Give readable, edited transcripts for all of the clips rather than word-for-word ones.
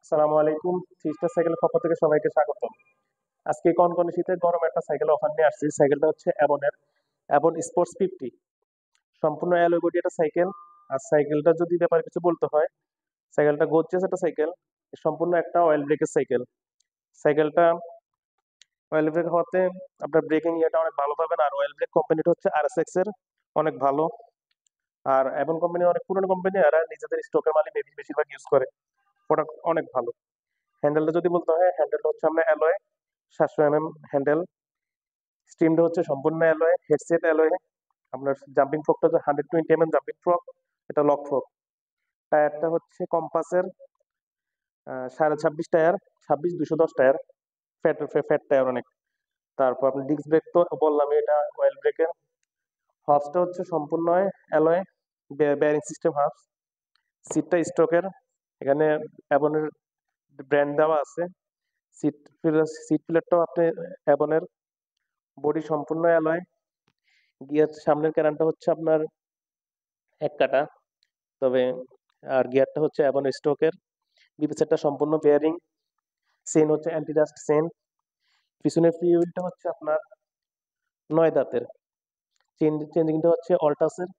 আসসালামু আলাইকুম। Three star সাইকেলের পক্ষ থেকে সবাইকে স্বাগতম। আজকে কনকনে শীতে গরম একটা সাইকেল অফার নিয়ে আসছি। সাইকেলটা হচ্ছে অ্যাবন স্পোর্টস 50। সম্পূর্ণ অ্যালয় বডি একটা সাইকেল। আর সাইকেলটা যদি ব্যাপারে কিছু বলতে হয়, সাইকেলটা গর্জিয়াস একটা সাইকেল। সম্পূর্ণ একটা অয়েল ব্রেকের সাইকেল। সাইকেলটা অয়েল ব্রেক হওয়াতে আপনার ব্রেকিং ইয়েটা অনেক ভালো পাবেন। আর অয়েল ব্রেক কোম্পানিটা হচ্ছে RSX এর, অনেক ভালো। আর অ্যাবন কোম্পানি অনেক পুরনো কোম্পানি, এরা নিজেদের স্টকের মালই বেশিরভাগ ইউজ করে। প্রোডাক্ট অনেক ভালো। হ্যান্ডেলটা যদি বলতে হয়, হ্যান্ডেলটা হচ্ছে আমরা অ্যালয় 700 হ্যান্ডেল। স্টিমটা হচ্ছে সম্পূর্ণ অ্যালয়, হেডসেট অ্যালয়। আপনার জাম্পিং ফ্রকটা হচ্ছে 120 জাম্পিং ফ্রক, এটা লক ফ্রক। টায়ারটা হচ্ছে কম্পাসের 26.5 tyre, 26 210 tyre. Fat fat tyre অনেক। তারপর আপনি ডিস্ক ব্রেক তো বললাম, এটা অয়েল ব্রেকের। হাবসটা হচ্ছে সম্পূর্ণ অ্যালয়, বেয়ারিং সিস্টেম হাবস। সিটটা স্টকের, এখানে অ্যাবনের ব্র্যান্ড দেওয়া আছে। সিট সিট প্লেটটাও আপনি অ্যাবনের। বডি সম্পূর্ণ অ্যালয়। গিয়ার সামনের ক্যারানটা হচ্ছে আপনার এক কাটা, তবে আর গিয়ারটা হচ্ছে অ্যাবন স্টকের। বিপিসেটটা সম্পূর্ণ বেয়ারিং। চেন হচ্ছে অ্যান্টিডাস্ট চেন। পিছনের ফ্রি হুইলটা হচ্ছে আপনার 9 দাঁতের। চেঞ্জিংটা হচ্ছে অল্টাসের।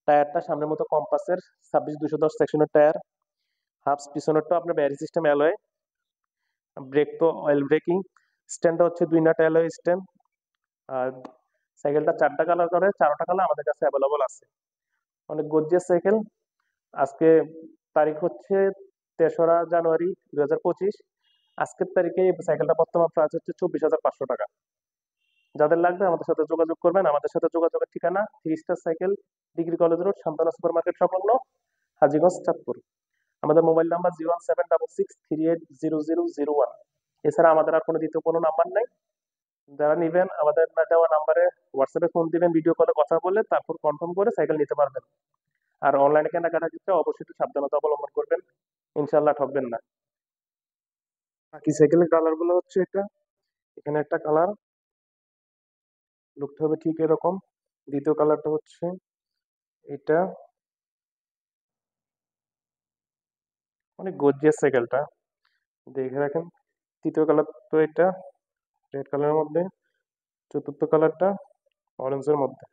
টায়ারটা সামনের মতো কম্পাসের 26 210 সেকশনের টায়ার। হাফস পিছনেরটা আপনার ব্যারি সিস্টেম অ্যালয়। ব্রেক তো অয়েল ব্রেকিং। স্ট্যান্ডটা হচ্ছে 2 নাট অ্যালয় স্ট্যান্ড। আর সাইকেলটা 4টা কালার করে, 4টা কালার আমাদের কাছে অ্যাভেলেবল আছে। অনেক গর্জিয়াস সাইকেল। আজকে তারিখ হচ্ছে 3রা জানুয়ারি 2025। আজকের তারিখে এই সাইকেলটা বর্তমান প্রাইস হচ্ছে 24,500 টাকা। যাদের লাগবে আমাদের সাথে যোগাযোগ করবেন। আমাদের সাথে যোগাযোগের ঠিকানা three star cycle, degree college road, Santana super market সংলগ্ন, হাজীগঞ্জ, চাঁদপুর। আমাদের মোবাইল নাম্বার 01766300001। এছাড়া আমাদের আর কোনো দ্বিতীয় কোনো নাম্বার নাই। যারা নিবেন আমাদের না দেওয়া নাম্বারে হোয়াটসঅ্যাপে ফোন দিবেন, ভিডিও কলে কথা বলে তারপর কনফার্ম করে সাইকেল নিতে পারবেন। আর অনলাইনে কেনাকাটার ক্ষেত্রে অবশ্যই একটু সাবধানতা অবলম্বন করবেন, ইনশাল্লাহ ঠকবেন না। বাকি সাইকেলের কালার গুলো হচ্ছে এটা। এখানে একটা কালার, লুকটা হবে ঠিক এরকম। দ্বিতীয় কালারটা হচ্ছে এটা। অনেক গর্জিয়াস সাইকেলটা, দেখে রাখেন। তৃতীয় কালার তো এটা, রেড কালারের মধ্যে। চতুর্থ কালারটা অরেঞ্জের মধ্যে।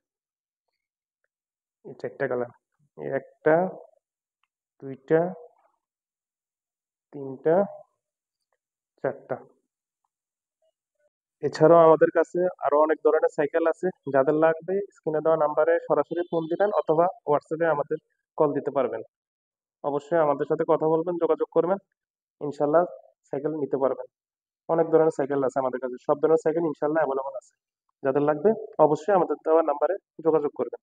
এটা একটা কালার। একটা, দুইটা, তিনটা, চারটা। এছাড়াও আমাদের কাছে আরো অনেক ধরনের সাইকেল আছে। যাদের লাগবে স্ক্রিনে দেওয়া নাম্বারে সরাসরি ফোন দিবেন অথবা হোয়াটসঅ্যাপে আমাদের কল দিতে পারবেন। অবশ্যই আমাদের সাথে কথা বলবেন, যোগাযোগ করবেন, ইনশাল্লাহ সাইকেল নিতে পারবেন। অনেক ধরনের সাইকেল আছে আমাদের কাছে, সব ধরনের সাইকেল ইনশাল্লাহ অ্যাভেলেবল আছে। যাদের লাগবে অবশ্যই আমাদের দেওয়া নাম্বারে যোগাযোগ করবেন।